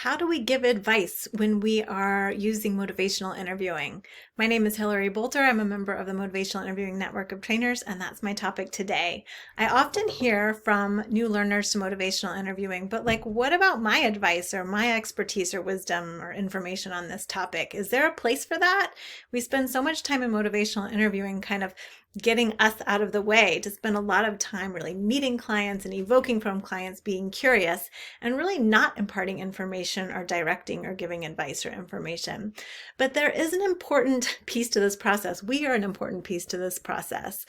How do we give advice when we are using motivational interviewing? My name is Hillary Bolter. I'm a member of the Motivational Interviewing Network of Trainers, and that's my topic today. I often hear from new learners to motivational interviewing, but what about my advice or my expertise or wisdom or information on this topic? Is there a place for that? We spend so much time in motivational interviewing kind of getting us out of the way to spend a lot of time really meeting clients and evoking from clients, being curious, and really not imparting information or directing or giving advice or information. But there is an important piece to this process. We are an important piece to this process.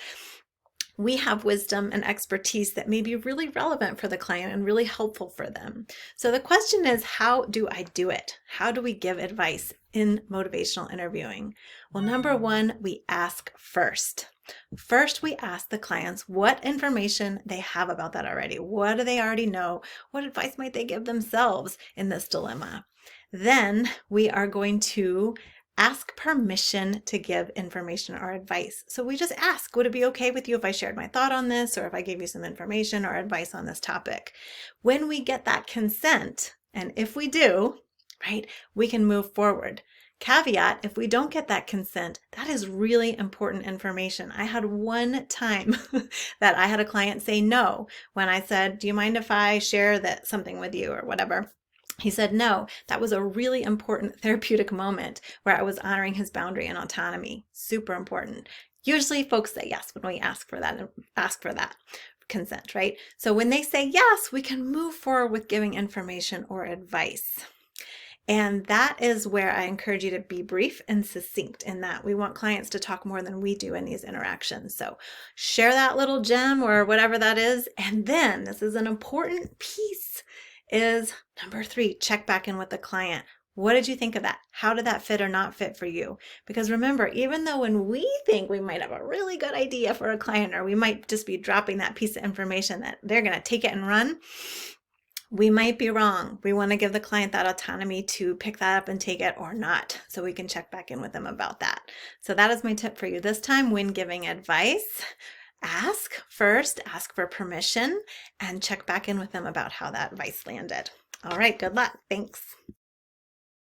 We have wisdom and expertise that may be really relevant for the client and really helpful for them. So the question is, how do I do it? How do we give advice in motivational interviewing? Well, number one, we ask first. First, we ask the clients what information they have about that already. What do they already know? What advice might they give themselves in this dilemma? Then we are going to ask permission to give information or advice. So we just ask, would it be okay with you if I shared my thought on this, or if I gave you some information or advice on this topic? When we get that consent, and if we do, right, we can move forward. Caveat, if we don't get that consent, that is really important information. I had one time that I had a client say no when I said, do you mind if I share that something with you or whatever? He said no. That was a really important therapeutic moment where I was honoring his boundary and autonomy. Super important. Usually folks say yes when we ask for that consent, right? So when they say yes, we can move forward with giving information or advice. And that is where I encourage you to be brief and succinct in that we want clients to talk more than we do in these interactions. So share that little gem or whatever that is. And then this is an important piece is number 3, check back in with the client. What did you think of that? How did that fit or not fit for you? Because remember, even though when we think we might have a really good idea for a client, or we might just be dropping that piece of information that they're going to take it and run, we might be wrong. We want to give the client that autonomy to pick that up and take it or not, so we can check back in with them about that. So that is my tip for you this time when giving advice. Ask first, ask for permission, and check back in with them about how that advice landed. All right, good luck. Thanks.